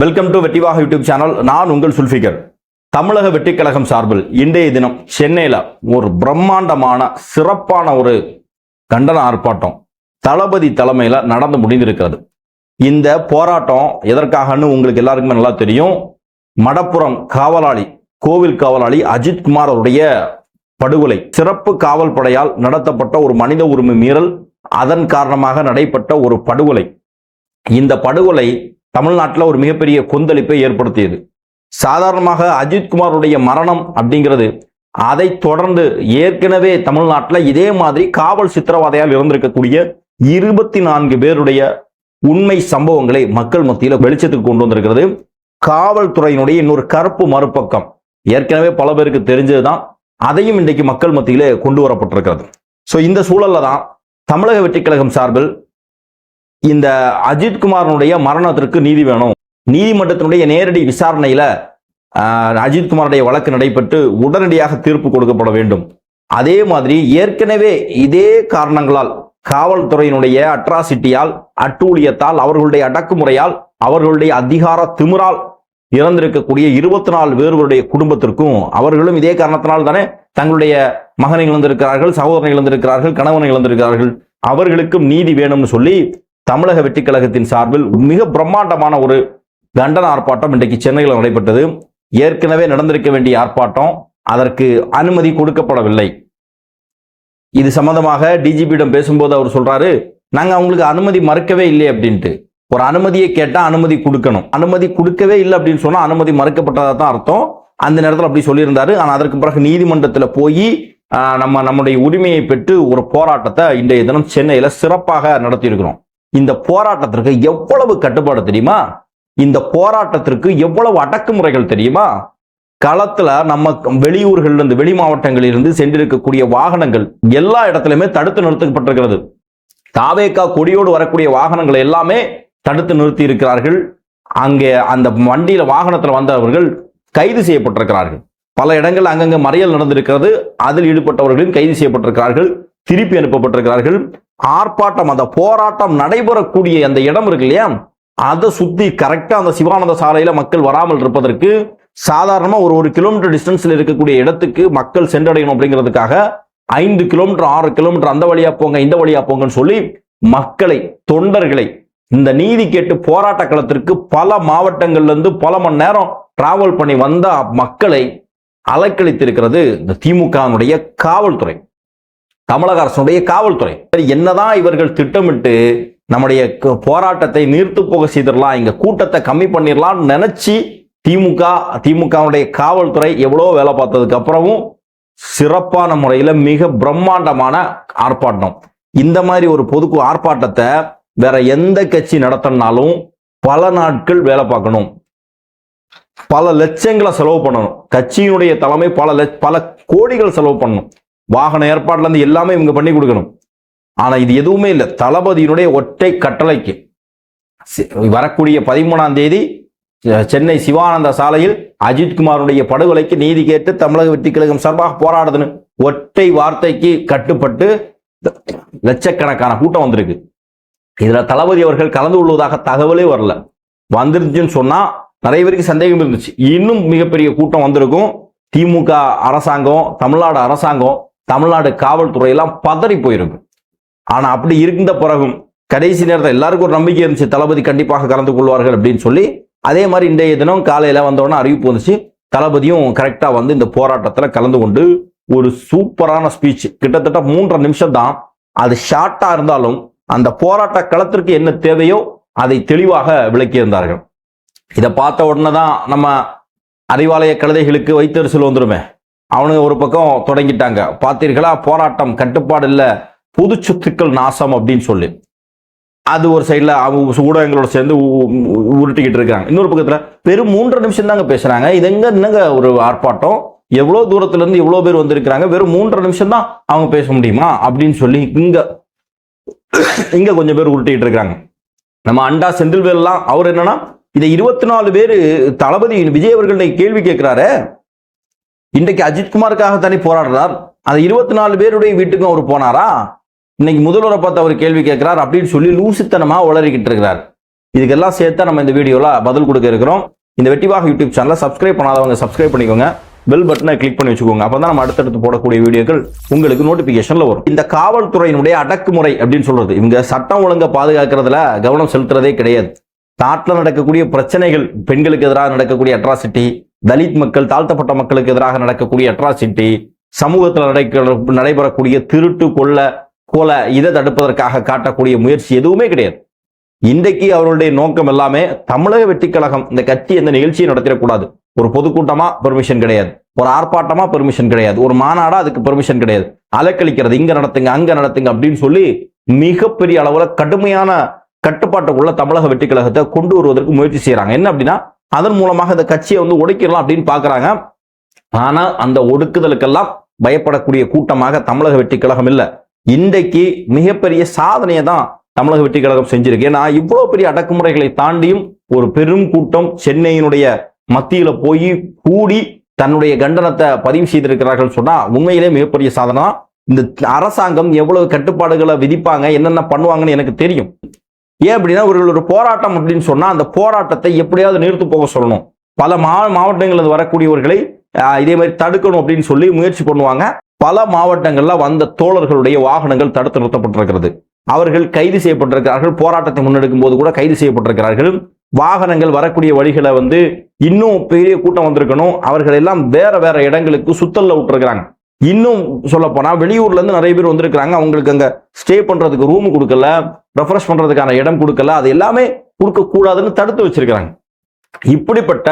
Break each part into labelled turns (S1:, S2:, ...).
S1: Welcome to வெற்றிவாக YouTube channel. நான் உங்கள் சுல்ஃபிகர். தமிழக வெற்றி கழகம் சார்பில் இன்றைய தினம் சென்னையில் ஒரு பிரம்மாண்டமான சிறப்பான ஒரு கண்டன ஆர்ப்பாட்டம் தளபதி தலைமையில் நடந்து முடிந்திருக்கிறது. இந்த போராட்டம் எதற்காகன்னு உங்களுக்கு எல்லாருக்குமே நல்லா தெரியும். மடப்புறம் காவலாளி, கோவில் காவலாளி அஜித்குமார் அவருடைய படுகொலை, சிறப்பு காவல் படையால் நடத்தப்பட்ட ஒரு மனித உரிமை மீறல், அதன் காரணமாக நடைபெற்ற ஒரு படுகொலை. இந்த படுகொலை தமிழ்நாட்டில் ஒரு மிகப்பெரிய கொந்தளிப்பை ஏற்படுத்தியது. சாதாரணமாக அஜித்குமாருடைய மரணம் அப்படிங்கிறது, அதை தொடர்ந்து ஏற்கனவே தமிழ்நாட்டில் இதே மாதிரி காவல் சித்திரவதையால் இருந்திருக்கக்கூடிய 24 பேருடைய உண்மை சம்பவங்களை மக்கள் மத்தியில் வெளிச்சத்துக்கு கொண்டு வந்திருக்கிறது. காவல்துறையினுடைய இன்னொரு கருப்பு மறுபக்கம் ஏற்கனவே பல பேருக்கு தெரிஞ்சதுதான், அதையும் இன்றைக்கு மக்கள் மத்தியிலே கொண்டு வரப்பட்டிருக்கிறது. ஸோ இந்த சூழல்ல தான் தமிழக வெற்றி கழகம் சார்பில் இந்த அஜித்குமாரனுடைய மரணத்திற்கு நீதி வேணும், நீதிமன்றத்தினுடைய நேரடி விசாரணையில அஜித்குமாருடைய வழக்கு நடைபெற்று உடனடியாக தீர்ப்பு கொடுக்கப்பட வேண்டும். அதே மாதிரி ஏற்கனவே இதே காரணங்களால் காவல்துறையினுடைய அட்ராசிட்டியால், அட்டூழியத்தால், அவர்களுடைய அடக்குமுறையால், அவர்களுடைய அதிகார திமிரால் இறந்திருக்கக்கூடிய 24 பேர்களுடைய குடும்பத்திற்கும் அவர்களும் இதே காரணத்தினால் தானே தங்களுடைய மகனை இழந்திருக்கிறார்கள், சகோதரனை இழந்திருக்கிறார்கள், கணவனை இழந்திருக்கிறார்கள். அவர்களுக்கும் நீதி வேணும்னு சொல்லி தமிழக வெற்றி கழகத்தின் சார்பில் மிக பிரம்மாண்டமான ஒரு கண்டன ஆர்ப்பாட்டம் இன்றைக்கு சென்னையில் நடைபெற்றது. ஏற்கனவே நடந்திருக்க வேண்டிய ஆர்ப்பாட்டம், அதற்கு அனுமதி கொடுக்கப்படவில்லை. இது சம்பந்தமாக டிஜிபியிடம் பேசும்போது அவர் சொல்றாரு, நாங்க அவங்களுக்கு அனுமதி மறுக்கவே இல்லை அப்படின்ட்டு. ஒரு அனுமதியை கேட்டா அனுமதி கொடுக்கணும், அனுமதி கொடுக்கவே இல்லை அப்படின்னு சொன்னா அனுமதி மறுக்கப்பட்டதா தான் அர்த்தம். அந்த நேரத்தில் அப்படி சொல்லியிருந்தாரு. ஆனால் அதற்கு பிறகு நீதிமன்றத்தில் போய் நம்முடைய உரிமையை பெற்று ஒரு போராட்டத்தை இன்றைய தினம் சென்னையில சிறப்பாக நடத்தியிருக்கிறோம். இந்த போராட்டத்திற்கு எவ்வளவு கட்டுப்பாடு தெரியுமா? இந்த போராட்டத்திற்கு எவ்வளவு அடக்குமுறைகள் தெரியுமா? களத்துல நம்ம வெளியூர்கள் இருந்து, வெளி மாவட்டங்களில் இருந்து சென்றிருக்கக்கூடிய வாகனங்கள் எல்லா இடத்திலுமே தடுத்து நிறுத்தப்பட்டிருக்கிறது. தாவேகா கொடியோடு வரக்கூடிய வாகனங்கள் எல்லாமே தடுத்து நிறுத்தி இருக்கிறார்கள். அங்கே அந்த வண்டியில வாகனத்தில் வந்தவர்கள் கைது செய்யப்பட்டிருக்கிறார்கள். பல இடங்கள் அங்கங்க மறியல் நடந்திருக்கிறது. அதில் ஈடுபட்டவர்களும் கைது செய்யப்பட்டிருக்கிறார்கள், திருப்பி அனுப்பப்பட்டிருக்கிறார்கள். ஆர்ப்பாட்டம், அந்த போராட்டம் நடைபெறக்கூடிய அந்த இடம் இருக்கு இல்லையா, அதை சுத்தி கரெக்டா அந்த சிவானந்த சாலையில மக்கள் வராமல் இருப்பதற்கு சாதாரணமா ஒரு கிலோமீட்டர் டிஸ்டன்ஸ்ல இருக்கக்கூடிய இடத்துக்கு மக்கள் சென்றடையணும் அப்படிங்கிறதுக்காக 5 கிலோமீட்டர் 6 கிலோமீட்டர் அந்த வழியா போங்க, இந்த வழியா போங்கன்னு சொல்லி மக்களை, தொண்டர்களை இந்த நீதி கேட்டு போராட்ட களத்திற்கு பல மாவட்டங்கள்ல இருந்து பல மணி நேரம் டிராவல் பண்ணி வந்த மக்களை அலைக்கழித்திருக்கிறது இந்த திமுகவுடைய காவல்துறை, தமிழக அரசுடைய காவல்துறை. என்னதான் இவர்கள் திட்டமிட்டு நம்முடைய போராட்டத்தை நீர்த்து போக செய்திடலாம், இங்க கூட்டத்தை கம்மி பண்ணிடலாம் நினைச்சு திமுகவுடைய காவல்துறை எவ்வளவு வேலை பார்த்ததுக்கு அப்புறமும் சிறப்பான முறையில் மிக பிரம்மாண்டமான ஆர்ப்பாட்டம். இந்த மாதிரி ஒரு பொது ஆர்ப்பாட்டத்தை வேற எந்த கட்சி நடத்தினாலும் பல நாட்கள் வேலை பார்க்கணும், பல லட்சங்களை செலவு பண்ணணும். கட்சியினுடைய தலைமை பல கோடிகள் செலவு பண்ணணும். வாகன ஏற்பாடுல இருந்து எல்லாமே இவங்க பண்ணி கொடுக்கணும். ஆனா இது எதுவுமே இல்லை. தளபதியினுடைய ஒற்றை கட்டளைக்கு வரக்கூடிய 13ஆம் தேதி சென்னை சிவானந்த சாலையில் அஜித்குமாருடைய படுகொலைக்கு நீதி கேட்டு தமிழக வெற்றி கழகம் சார்பாக போராடுதுன்னு ஒற்றை வார்த்தைக்கு கட்டுப்பட்டு லட்சக்கணக்கான கூட்டம் வந்திருக்கு. இதுல தளபதி அவர்கள் கலந்து கொள்வதாக தகவலே வரல. வந்துருச்சுன்னு சொன்னா நிறைய பேருக்கு சந்தேகம் இருந்துச்சு, இன்னும் மிகப்பெரிய கூட்டம் வந்திருக்கும். திமுக அரசாங்கம், தமிழ்நாடு அரசாங்கம், தமிழ்நாடு காவல்துறையெல்லாம் பதறி போயிருக்கும். ஆனா அப்படி இருந்த பிறகும் கடைசி நேரத்தில் எல்லாருக்கும் ஒரு நம்பிக்கை இருந்துச்சு, தளபதி கண்டிப்பாக கலந்து கொள்வார்கள் அப்படின்னு சொல்லி. அதே மாதிரி இன்றைய தினம் காலையில வந்தோடனே அறிவிப்பு வந்துச்சு, தளபதியும் கரெக்டா வந்து இந்த போராட்டத்துல கலந்து கொண்டு ஒரு சூப்பரான ஸ்பீச், கிட்டத்தட்ட 3.5 நிமிஷம் தான். அது ஷார்ட்டா இருந்தாலும் அந்த போராட்ட களத்திற்கு என்ன தேவையோ அதை தெளிவாக விளக்கியிருந்தார்கள். இதை பார்த்த உடனே தான் நம்ம அறிவாலய கழுதைகளுக்கு வைத்தறிச்சல் வந்துருமே, அவனுங்க ஒரு பக்கம் தொடங்கிட்டாங்க, பார்த்தீர்களா போராட்டம் கட்டுப்பாடு இல்லை, பொது சொத்துக்கள் நாசம் அப்படின்னு சொல்லி. அது ஒரு சைட்ல அவங்க ஊடகங்களோட சேர்ந்து உருட்டிக்கிட்டு இருக்காங்க. இன்னொரு பக்கத்துல வெறும் 3.5 நிமிஷம் தாங்க பேசுறாங்க. இது என்னங்க ஒரு ஆர்ப்பாட்டம், எவ்வளவு தூரத்துல இருந்து எவ்வளவு பேர் வந்திருக்கிறாங்க, வெறும் 3.5 நிமிஷம் தான் அவங்க பேச முடியுமா அப்படின்னு சொல்லி இங்க கொஞ்சம் பேர் உருட்டிக்கிட்டு இருக்காங்க. நம்ம அண்டா செந்தில்வேல்லாம் அவர் என்னன்னா, இதை 24 பேர் தளபதி விஜய் அவர்கள் கேள்வி கேட்கிறாரு. இன்றைக்கு அஜித்குமாருக்காக தானே போராடுறார், அந்த 24 பேருடைய வீட்டுக்கும் அவர் போனாரா? இன்னைக்கு முதல்வரை பார்த்து அவர் கேள்வி கேட்கிறார் அப்படின்னு சொல்லி லூசித்தனமா உளறிக்கிட்டு இருக்கிறார். இதுக்கெல்லாம் சேர்த்து நம்ம இந்த வீடியோல பதில் கொடுக்க இருக்கிறோம். இந்த வெற்றிவாக யூடியூப் சேனலை சப்ஸ்கிரைப் பண்ணாதவங்க சப்ஸ்கிரைப் பண்ணிக்கோங்க, பெல் பட்டனை கிளிக் பண்ணி வச்சுக்கோங்க. அப்பதான் நம்ம அடுத்தடுத்து போடக்கூடிய வீடியோக்கள் உங்களுக்கு நோட்டிபிகேஷன்ல வரும். இந்த காவல்துறையினுடைய அடக்குமுறை அப்படின்னு சொல்றது, இவங்க சட்டம் ஒழுங்கை பாதுகாக்கிறதுல கவனம் செலுத்துறதே கிடையாது. நாட்டில் நடக்கக்கூடிய பிரச்சனைகள், பெண்களுக்கு எதிராக நடக்கக்கூடிய அட்ராசிட்டி, தலித் மக்கள், தாழ்த்தப்பட்ட மக்களுக்கு எதிராக நடக்கக்கூடிய அட்ராசிட்டி, சமூகத்தில் நடைபெறக்கூடிய திருட்டு, கொலை, இதை தடுப்பதற்காக காட்டக்கூடிய முயற்சி எதுவுமே கிடையாது. இன்றைக்கு அவர்களுடைய நோக்கம் எல்லாமே தமிழக வெற்றிக் கழகம் இந்த கட்சி எந்த நிகழ்ச்சியை நடத்திடக்கூடாது. ஒரு பொதுக்கூட்டமா பெர்மிஷன் கிடையாது, ஒரு ஆர்ப்பாட்டமா பெர்மிஷன் கிடையாது, ஒரு மாநாடா அதுக்கு பெர்மிஷன் கிடையாது, அலக்களிக்கிறது, இங்க நடத்துங்க அங்க நடத்துங்க அப்படின்னு சொல்லி மிகப்பெரிய அளவுல கடுமையான கட்டுப்பாட்டுக்குள்ள தமிழக வெற்றிக் கழகத்தை கொண்டு வருவதற்கு முயற்சி செய்யறாங்க. என்ன அப்படின்னா, அதன் மூலமாக இந்த கட்சியை ஒடுக்கிடலாம் அப்படின்னு பாக்குறாங்க. ஆனா அந்த ஒடுக்குதலுக்கெல்லாம் பயப்படக்கூடிய கூட்டமாக தமிழக வெற்றிக் கழகம் இல்ல. இன்றைக்கு மிகப்பெரிய சாதனையை தான் தமிழக வெற்றிக் கழகம் செஞ்சிருக்கு. ஏன்னா இவ்வளவு பெரிய அடக்குமுறைகளை தாண்டியும் ஒரு பெரும் கூட்டம் சென்னையினுடைய மத்தியில போய் கூடி தன்னுடைய கண்டனத்தை பதிவு செய்திருக்கிறார்கள் சொன்னா உண்மையிலே மிகப்பெரிய சாதனை. இந்த அரசாங்கம் எவ்வளவு கட்டுப்பாடுகளை விதிப்பாங்க, என்னென்ன பண்ணுவாங்கன்னு எனக்கு தெரியும். ஏன் அப்படின்னா, ஒரு போராட்டம் அப்படின்னு சொன்னா அந்த போராட்டத்தை எப்படியாவது நிறுத்து போக சொல்லணும். பல மாவட்டங்கள் வரக்கூடியவர்களை இதே மாதிரி தடுக்கணும் அப்படின்னு சொல்லி முயற்சி பண்ணுவாங்க. பல மாவட்டங்கள்ல வந்த தோழர்களுடைய வாகனங்கள் தடுத்து நிறுத்தப்பட்டிருக்கிறது. அவர்கள் கைது செய்யப்பட்டிருக்கிறார்கள். போராட்டத்தை முன்னெடுக்கும் போது கூட கைது செய்யப்பட்டிருக்கிறார்கள். வாகனங்கள் வரக்கூடிய வழிகளை இன்னும் பெரிய கூட்டம் வந்திருக்கணும், அவர்கள் எல்லாம் வேற வேற இடங்களுக்கு சுத்தல்ல விட்டுருக்காங்க. இன்னும் சொல்ல போனா வெளியூர்ல இருந்து நிறைய பேர் வந்திருக்கிறாங்க. அவங்களுக்கு அங்க ஸ்டே பண்றதுக்கு ரூம் கொடுக்கல, ரெஃப்ரெஷ் பண்றதுக்கான இடம் கொடுக்கல, அது எல்லாமே கொடுக்க கூடாதுன்னு தடுத்து வச்சிருக்கிறாங்க. இப்படிப்பட்ட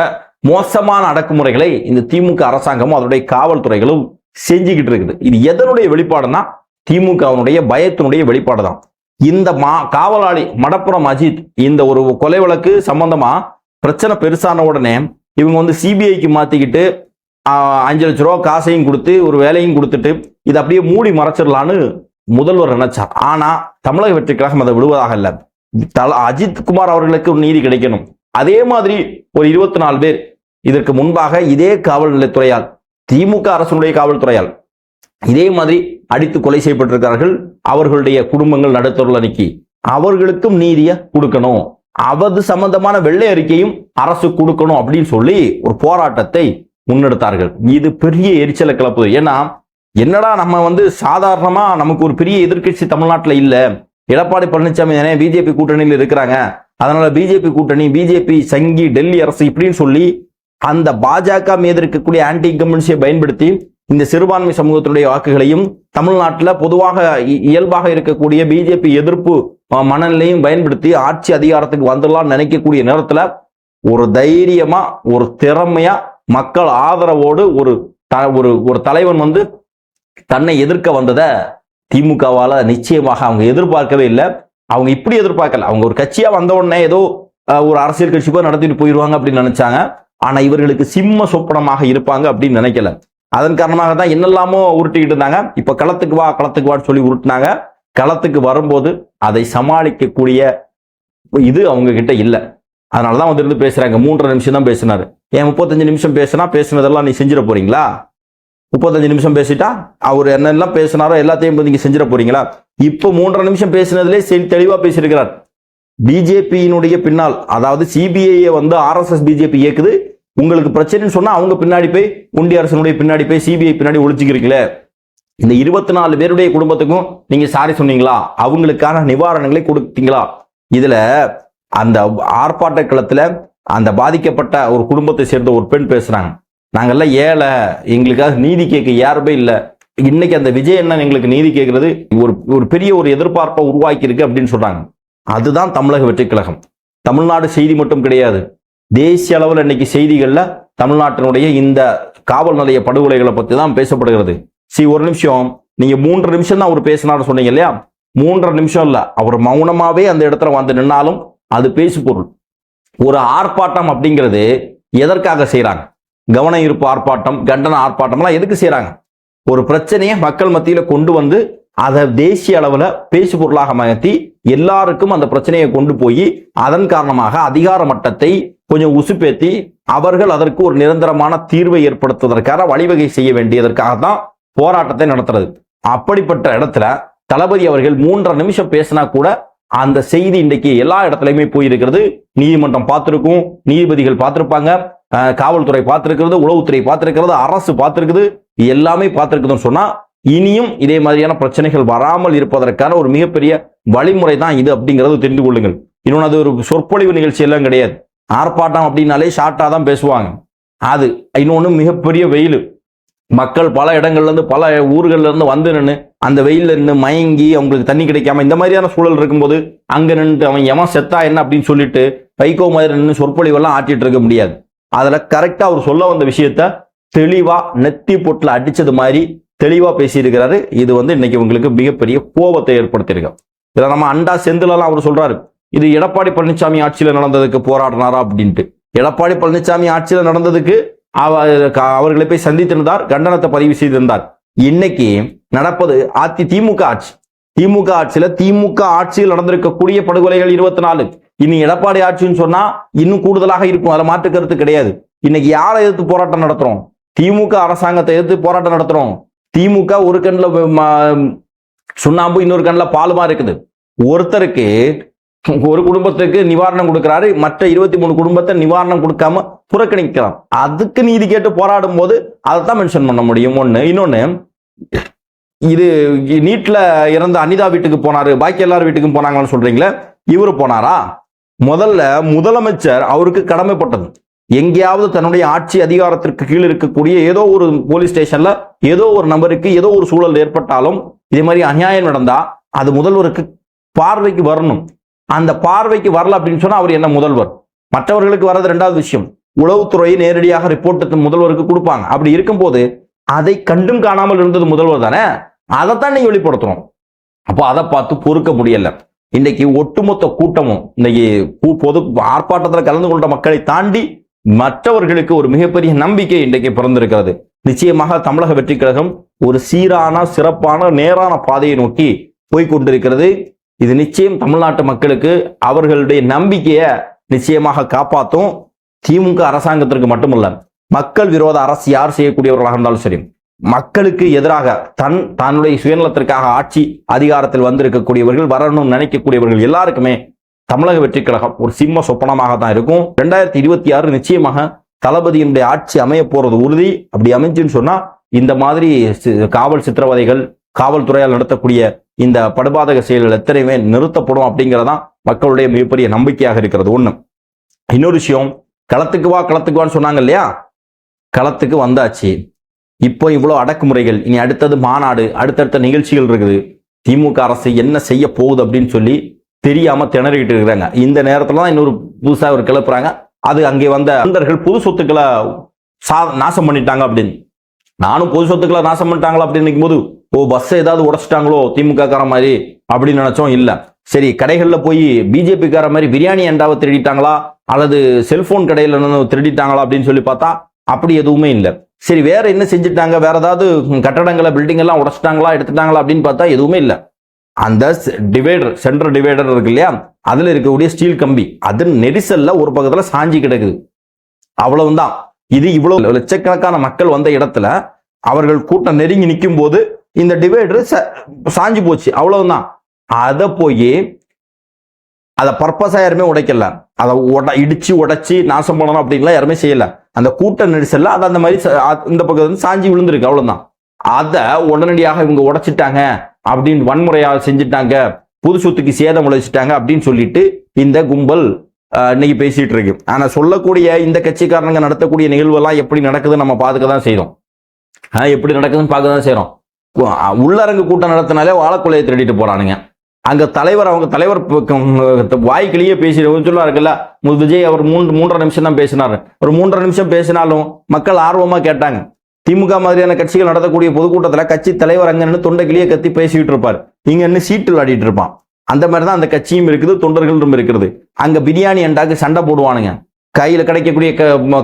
S1: மோசமான அடக்குமுறைகளை இந்த திமுக அரசாங்கமும் அதனுடைய காவல்துறைகளும் செஞ்சுக்கிட்டு இருக்குது. இது எதனுடைய வெளிப்பாடுனா திமுகவுடைய பயத்தினுடைய வெளிப்பாடு தான். இந்த காவலாளி மடப்புறம் அஜித் இந்த ஒரு கொலை வழக்கு சம்பந்தமா பிரச்சனை பெருசான உடனே இவங்க சிபிஐக்கு மாத்திக்கிட்டு 5 லட்ச ரூபா காசையும் கொடுத்து ஒரு வேலையும் கொடுத்துட்டு இதை அப்படியே மூடி மறைச்சிடலான்னு முதல்வர் நினைச்சார். ஆனா தமிழக வெற்றிக் கழகம் அதை விடுவதாக இல்லை. அஜித் குமார் அவர்களுக்கு ஒரு நீதி கிடைக்கணும். அதே மாதிரி ஒரு 24 பேர் இதற்கு முன்பாக இதே காவல் நிலையத்துறையால், திமுக அரசுடைய காவல்துறையால் இதே மாதிரி அடித்து கொலை செய்யப்பட்டிருக்கிறார்கள். அவர்களுடைய குடும்பங்கள் நடுத்தருள் நீக்கி அவர்களுக்கும் நீதியை கொடுக்கணும், அவது சம்பந்தமான வெள்ளை அறிக்கையும் அரசு கொடுக்கணும் அப்படின்னு சொல்லி ஒரு போராட்டத்தை முன்னெடுத்தார்கள். இது பெரிய எரிச்சலை கிளப்புது. ஏன்னா என்னடா நம்ம சாதாரணமா நமக்கு ஒரு பெரிய எதிர்க்கட்சி தமிழ்நாட்டில் இல்ல, எடப்பாடி பழனிசாமி தானே பிஜேபி கூட்டணியில் இருக்கிறாங்க, அதனால பிஜேபி கூட்டணி, பிஜேபி சங்கி, டெல்லி அரசு இப்படின்னு சொல்லி அந்த பாஜக மீது இருக்கக்கூடிய ஆன்டி இன்கம்பன்சியை பயன்படுத்தி இந்த சிறுபான்மை சமூகத்தினுடைய வாக்குகளையும் தமிழ்நாட்டில் பொதுவாக இயல்பாக இருக்கக்கூடிய பிஜேபி எதிர்ப்பு மனநிலையும் பயன்படுத்தி ஆட்சி அதிகாரத்துக்கு வந்துடலாம் நினைக்கக்கூடிய நேரத்தில் ஒரு தைரியமா, ஒரு திறமையா, மக்கள் ஆதரவோடு ஒரு தலைவன் தன்னை எதிர்க்க வந்ததை திமுகவால நிச்சயமாக அவங்க எதிர்பார்க்கவே இல்லை. அவங்க இப்படி எதிர்பார்க்கல. அவங்க ஒரு கட்சியா வந்த உடனே ஏதோ ஒரு அரசியல் கட்சி போய் நடத்திட்டு போயிடுவாங்க அப்படின்னு நினைச்சாங்க. ஆனா இவர்களுக்கு சிம்ம சொப்பனமாக இருப்பாங்க அப்படின்னு நினைக்கல. அதன் காரணமாக தான் என்னெல்லாமோ உருட்டிக்கிட்டு இருந்தாங்க. இப்ப களத்துக்கு வான்னு சொல்லி உருட்டினாங்க. களத்துக்கு வரும்போது அதை சமாளிக்கக்கூடிய இது அவங்க கிட்ட இல்லை. அதனாலதான் இருந்து பேசுறாங்க. 3.5 நிமிஷம் தான் பேசினாரு. ஏன் 35 நிமிஷம் பேசினதெல்லாம் நீ செஞ்சிட போறீங்களா? 35 நிமிஷம் பேசிட்டா அவர் என்னெல்லாம் பேசினாரோ எல்லாத்தையும் நீங்க செஞ்சிட போறீங்களா? இப்போ 3.5 நிமிஷம் பேசினதுலே தெளிவா பேசியிருக்கிறார். பிஜேபியினுடைய பின்னால், அதாவது சிபிஐ RSS பிஜேபி இயக்குது, உங்களுக்கு பிரச்சனைன்னு சொன்னா அவங்க பின்னாடி போய் ஒன்றிய அரசனுடைய பின்னாடி போய் சிபிஐ பின்னாடி ஒழிச்சுக்கிறீங்களே. இந்த 24 பேருடைய குடும்பத்துக்கும் நீங்க சாரி சொன்னீங்களா? அவங்களுக்கான நிவாரணங்களை கொடுத்தீங்களா? இதுல அந்த ஆர்ப்பாட்ட களத்துல அந்த பாதிக்கப்பட்ட ஒரு குடும்பத்தை சேர்ந்த ஒரு பெண் பேசுறாங்க. நாங்கெல்லாம் ஏழை, எங்களுக்காக நீதி கேட்க யாருமே இல்லை. இன்னைக்கு அந்த விஜய் அண்ணன் எங்களுக்கு நீதி கேட்கறது ஒரு பெரிய ஒரு எதிர்பார்ப்பை உருவாக்கி இருக்கு அப்படின்னு சொல்றாங்க. அதுதான் தமிழக வெற்றிக் கழகம். தமிழ்நாடு செய்தி மட்டும் கிடையாது, தேசிய அளவில் இன்னைக்கு செய்திகள்ல தமிழ்நாட்டினுடைய இந்த காவல் நிலைய படுகொலைகளை பத்தி தான் பேசப்படுகிறது. ஒரு நிமிஷம், நீங்க 3 நிமிஷம் தான் அவர் பேசினாரு சொன்னீங்க இல்லையா? 3.5 நிமிஷம் இல்ல, அவர் மௌனமாவே அந்த இடத்துல நின்னாலும் அது பேசு பொருள். ஒரு ஆர்ப்பாட்டம் அப்படிங்கிறது எதற்காக செய்யறாங்க? கவன ஈர்ப்பு ஆர்ப்பாட்டம், கண்டன ஆர்ப்பாட்டம்லாம் எதுக்கு செய்யறாங்க? ஒரு பிரச்சனையை மக்கள் மத்தியில கொண்டு அதை தேசிய அளவுல பேசு பொருளாக மாற்றி எல்லாருக்கும் அந்த பிரச்சனையை கொண்டு போய் அதன் காரணமாக அதிகார மட்டத்தை கொஞ்சம் உசுப்பேத்தி அவர்கள் அதற்கு ஒரு நிரந்தரமான தீர்வை ஏற்படுத்துவதற்கான வழிவகை செய்ய வேண்டியதற்காக தான் போராட்டத்தை நடத்துறது. அப்படிப்பட்ட இடத்துல தளபதி அவர்கள் 3.5 நிமிஷம் பேசினா கூட அந்த செய்தி இன்றைக்கு எல்லா இடத்துலையுமே போயிருக்கிறது. நீதிமன்றம் பார்த்திருக்கும், நீதிபதிகள் பார்த்திருப்பாங்க, காவல்துறை பார்த்திருக்கிறது, உளவுத்துறை பார்த்திருக்கிறது, அரசு பார்த்திருக்குது, எல்லாமே பார்த்திருக்குதுன்னு சொன்னா இனியும் இதே மாதிரியான பிரச்சனைகள் வராமல் இருப்பதற்கான ஒரு மிகப்பெரிய வழிமுறை தான் இது அப்படிங்கிறது தெரிந்து கொள்ளுங்கள். இன்னொன்று, அது ஒரு சொற்பொழிவு நிகழ்ச்சி எல்லாம் கிடையாது. ஆர்ப்பாட்டம் அப்படின்னாலே ஷார்ட்டா தான் பேசுவாங்க. அது இன்னொன்று, மிகப்பெரிய வெயில், மக்கள் பல இடங்கள்ல இருந்து பல ஊர்கள்ல இருந்து வந்து நின்று அந்த வெயில்ல நின்று மயங்கி அவங்களுக்கு தண்ணி கிடைக்காம இந்த மாதிரியான சூழல் இருக்கும்போது அங்க நின்று அவன் எவன் செத்தா என்ன அப்படின்னு சொல்லிட்டு வைகோ மாதிரி நின்று சொற்பொழிவெல்லாம் ஆட்டிட்டு இருக்க முடியாது. அதுல கரெக்டா அவர் சொல்ல வந்த விஷயத்த தெளிவா நெத்தி பொட்டுல அடிச்சது மாதிரி தெளிவா பேசியிருக்கிறாரு. இது இன்னைக்கு உங்களுக்கு மிகப்பெரிய கோபத்தை ஏற்படுத்தியிருக்க. இதுல நம்ம அண்டா செந்திலெல்லாம் அவர் சொல்றாரு, இது எடப்பாடி பழனிசாமி ஆட்சியில நடந்ததுக்கு போராடினாரா அப்படின்ட்டு. எடப்பாடி பழனிசாமி ஆட்சியில நடந்ததுக்கு அவர்களை போய் சந்தித்திருந்தார், கண்டனத்தை பதிவு செய்திருந்தார். இன்னைக்கு நடப்பது திமுக ஆட்சி. திமுக ஆட்சியில திமுக ஆட்சியில் நடந்திருக்கக்கூடிய படுகொலைகள் 24. இனி எடப்பாடி ஆட்சின்னு சொன்னா இன்னும் கூடுதலாக இருக்கும், அதுல மாற்று கருத்து கிடையாது. இன்னைக்கு யாரை எதிர்த்து போராட்டம் நடத்துறோம்? திமுக அரசாங்கத்தை எதிர்த்து போராட்டம் நடத்துறோம். திமுக ஒரு கண்ணில் சுண்ணாம்பு, இன்னொரு கண்ணில் பாலுமா இருக்குது. ஒருத்தருக்கு ஒரு குடும்பத்துக்கு நிவாரணம் கொடுக்கிறாரு, மற்ற 23 குடும்பத்தை நிவாரணம் கொடுக்காம புறக்கணிக்கிறார். அதுக்கு நீதி கேட்டு போராடும் போது அதைத்தான் மென்ஷன் பண்ண முடியும். ஒண்ணு. இன்னொன்னு, இது நீட்ல இறந்த அனிதா வீட்டுக்கு போனாரு, பாக்கி எல்லாரும் வீட்டுக்கும் போனாங்கன்னு சொல்றீங்களே, இவரு போனாரா? முதல்ல முதலமைச்சர் அவருக்கு கடமைப்பட்டது. எங்கேயாவது தன்னுடைய ஆட்சி அதிகாரத்திற்கு கீழ் இருக்கக்கூடிய ஏதோ ஒரு போலீஸ் ஸ்டேஷன்ல ஏதோ ஒரு நபருக்கு ஏதோ ஒரு சூழல் ஏற்பட்டாலும் இதே மாதிரி அநியாயம் நடந்தா அது முதல்வருக்கு பார்வைக்கு வரணும். அந்த பார்வைக்கு வரல அப்படின்னு சொன்னா அவர் என்ன முதல்வர்? மற்றவர்களுக்கு வர்றது ரெண்டாவது விஷயம். உளவுத்துறையை நேரடியாக ரிப்போர்ட் முதல்வருக்கு கொடுப்பாங்க. அப்படி இருக்கும்போது அதை கண்டும் காணாமல் இருந்தது முதல்வர் தானே, அதைத்தான் நீங்க வெளிப்படுத்தணும். அப்போ அதை பார்த்து பொறுக்க முடியல. இன்னைக்கு ஒட்டுமொத்த கூட்டமும் இன்னைக்கு பொது ஆர்ப்பாட்டத்தில் கலந்து கொண்ட மக்களை தாண்டி மற்றவர்களுக்கு ஒரு மிகப்பெரிய நம்பிக்கை இன்றைக்கு பிறந்திருக்கிறது. நிச்சயமாக தமிழக வெற்றி கழகம் ஒரு சீரான, சிறப்பான, நேரான பாதையை நோக்கி போய்கொண்டிருக்கிறது. இது நிச்சயம் தமிழ்நாட்டு மக்களுக்கு அவர்களுடைய நம்பிக்கையை நிச்சயமாக காப்பாற்றும். திமுக அரசாங்கத்திற்கு மட்டுமல்ல, மக்கள் விரோத அரசு யார் செய்யக்கூடியவர்களாக இருந்தாலும் சரி, மக்களுக்கு எதிராக தன்னுடைய சுயநலத்திற்காக ஆட்சி அதிகாரத்தில் வந்திருக்கக்கூடியவர்கள், வரணும்னு நினைக்கக்கூடியவர்கள் எல்லாருக்குமே தமிழக வெற்றி கழகம் ஒரு சிம்ம சொப்பனமாக தான் இருக்கும். 2026 நிச்சயமாக தளபதியினுடைய ஆட்சி அமைய போறது உறுதி. அப்படி அமைஞ்சுன்னு சொன்னா இந்த மாதிரி காவல் சித்திரவதைகள், காவல்துறையால் நடத்தக்கூடிய இந்த படுபாதக செயல்கள் எத்தனையுமே நிறுத்தப்படும் அப்படிங்கிறதான் மக்களுடைய மிகப்பெரிய நம்பிக்கையாக இருக்கிறது. ஒண்ணு. இன்னொரு விஷயம், களத்துக்கு வான்னு சொன்னாங்க இல்லையா, களத்துக்கு வந்தாச்சு. இப்போ இவ்வளவு அடக்குமுறைகள், இனி அடுத்தது மாநாடு, அடுத்தடுத்த நிகழ்ச்சிகள் இருக்குது. திமுக அரசு என்ன செய்ய போகுது அப்படின்னு சொல்லி தெரியாம திணறிக்கிட்டு இருக்கிறாங்க. இந்த நேரத்துல தான் இன்னொரு புதுசா ஒரு கிளப்புறாங்க, அது அங்கே வந்த தொண்டர்கள் பொது சொத்துக்களை நாசம் பண்ணிட்டாங்க அப்படின்னு. நானும் பொது சொத்துக்களை நாசம் பண்ணிட்டாங்களா அப்படின்னு நினைக்கும் போது, பஸ் ஏதாவது உடைச்சிட்டாங்களோ திமுக கார மாதிரி அப்படின்னு நினைச்சோம். இல்ல, சரி, கடைகள்ல போய் பிஜேபி கார மாதிரி பிரியாணி அண்டாவை திருடிட்டாங்களா அல்லது செல்போன் கடையில திருடிட்டாங்களா அப்படின்னு சொல்லி பார்த்தா அப்படி எதுவுமே இல்லை. சரி, வேற என்ன செஞ்சுட்டாங்க? வேற ஏதாவது கட்டடங்களை, பில்டிங் எல்லாம் உடைச்சிட்டாங்களா, எடுத்துட்டாங்களா அப்படின்னு பார்த்தா எதுவுமே இல்லை. அந்த டிவைடர், சென்ட்ரல் டிவைடர் இருக்கு இல்லையா, அதுல இருக்கக்கூடிய ஸ்டீல் கம்பி அது நெரிசல்ல ஒரு பக்கத்துல சாஞ்சி கிடக்குது. அவ்வளவுதான். இது இவ்வளவு லட்சக்கணக்கான மக்கள் வந்த இடத்துல அவர்கள் கூட்டம் நெருங்கி நிற்கும் போது இந்த டிவைடர் சாஞ்சி போச்சு. அவ்வளவுதான். அதை போய் அதை பர்பஸா யாருமே உடைக்கல, அதை இடிச்சு உடைச்சி நாசம் பண்ணணும் அப்படின்லாம் யாருமே செய்யல. அந்த கூட்ட நெரிசல்ல அது அந்த மாதிரி இந்த பக்கம் சாஞ்சி விழுந்திருக்கு. அவ்வளவுதான். அதை உடனடியாக இவங்க உடைச்சிட்டாங்க அப்படின்னு, வன்முறையாக செஞ்சுட்டாங்க, புது சொத்துக்கு சேதம் விளைச்சிட்டாங்க அப்படின்னு சொல்லிட்டு இந்த கும்பல் இன்னைக்கு பேசிட்டு இருக்கு. ஆனா சொல்லக்கூடிய இந்த கட்சிக்காரங்க நடத்தக்கூடிய நிகழ்வுலாம் எப்படி நடக்குதுன்னு நம்ம பார்த்துக்க தான் செய்யறோம். எப்படி நடக்குதுன்னு பார்க்க தான் செய்யறோம். உள்ளரங்கு கூட்டம் நடத்தினாலே வாழைக்குலையை திருடிட்டு போறானுங்க. அங்க தலைவர், அவங்க தலைவர் வாய்க்கிலேயே சொல்லுவாருல்ல, விஜய் அவர் 3.5 நிமிஷம் தான் பேசினாரு. ஒரு 3.5 நிமிஷம் பேசினாலும் மக்கள் ஆர்வமா கேட்டாங்க. திமுக மாதிரியான கட்சிகள் நடத்தக்கூடிய பொதுக்கூட்டத்துல கட்சி தலைவர் அங்க நின்று தொண்டைக்கிலேயே கத்தி பேசிக்கிட்டு இருப்பார், இங்க நின்று சீட்டு விளையாடிட்டு இருப்பான். அந்த மாதிரிதான் அந்த கட்சியும் இருக்குது, தொண்டர்களும் இருக்கிறது. அங்க பிரியாணி அண்டாக்கு சண்டை போடுவானுங்க, கையில கிடைக்கக்கூடிய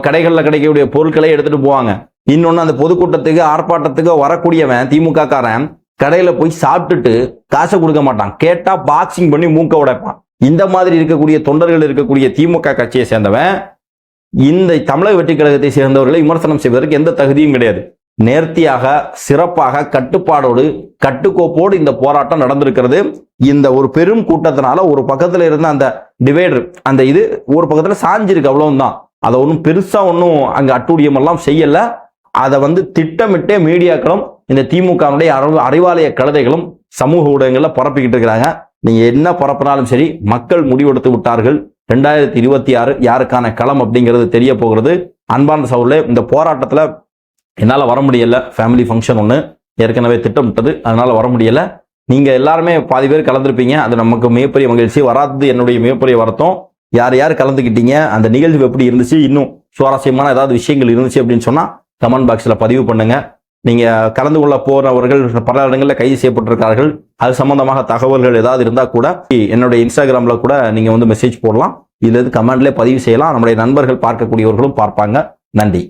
S1: கடைகள்ல கிடைக்கக்கூடிய பொருட்களை எடுத்துட்டு போவாங்க. இன்னொன்னு, அந்த பொதுக்கூட்டத்துக்கு ஆர்ப்பாட்டத்துக்கு வரக்கூடியவன் திமுக காரன் கடையில போய் சாப்பிட்டுட்டு காசை கொடுக்க மாட்டான், கேட்டா பாக்ஸிங் பண்ணி மூக்க உடைப்பான். இந்த மாதிரி இருக்கக்கூடிய தொண்டர்கள் இருக்கக்கூடிய திமுக கட்சியை சேர்ந்தவன் இந்த தமிழக வெற்றி கழகத்தை சேர்ந்தவர்களை விமர்சனம் செய்வதற்கு எந்த தகுதியும் கிடையாது. நேர்த்தியாக, சிறப்பாக, கட்டுப்பாடோடு கட்டுக்கோப்போடு இந்த போராட்டம் நடந்திருக்கிறது. இந்த ஒரு பெரும் கூட்டத்தினால ஒரு பக்கத்துல இருந்த அந்த டிவைடர், அந்த இது ஒரு பக்கத்துல சாஞ்சிருக்கு, அவ்வளவுதான். அதை ஒன்றும் பெருசா ஒன்றும் அங்க அட்டூழியம் எல்லாம் செய்யல. அதை திட்டமிட்டே மீடியாக்களும் இந்த திமுகவுடைய அறிவாலய கழுதைகளும் சமூக ஊடகங்கள்ல பரப்பிக்கிட்டு இருக்கிறாங்க. நீங்க என்ன பரப்பினாலும் சரி, மக்கள் முடிவெடுத்து விட்டார்கள். 2026 யாருக்கான களம் அப்படிங்கிறது தெரிய போகிறது. அன்பான சகோதரர்களே, இந்த போராட்டத்துல என்னால வர முடியல, ஃபேமிலி ஃபங்க்ஷன் ஒன்று ஏற்கனவே திட்டமிட்டது, அதனால வர முடியல. நீங்க எல்லாருமே பாதி பேர் கலந்துருப்பீங்க, அது நமக்கு மிகப்பெரிய மகிழ்ச்சி. வராது என்னுடைய மிகப்பெரிய வருத்தம். யார் யார் கலந்துக்கிட்டீங்க, அந்த நிகழ்வு எப்படி இருந்துச்சு, இன்னும் சுவாரஸ்யமான ஏதாவது விஷயங்கள் இருந்துச்சு அப்படின்னு சொன்னா கமெண்ட் பாக்ஸ்ல பதிவு பண்ணுங்க. நீங்க கலந்து கொள்ள போறவர்கள் பல இடங்களில் கைது செய்யப்பட்டிருக்கார்கள். அது சம்பந்தமாக தகவல்கள் ஏதாவது இருந்தா கூட என்னுடைய இன்ஸ்டாகிராம்ல கூட நீங்க மெசேஜ் போடலாம், இல்லது கமெண்ட்ல பதிவு செய்யலாம். நம்முடைய நண்பர்கள் பார்க்கக்கூடியவர்களும் பார்ப்பாங்க. நன்றி.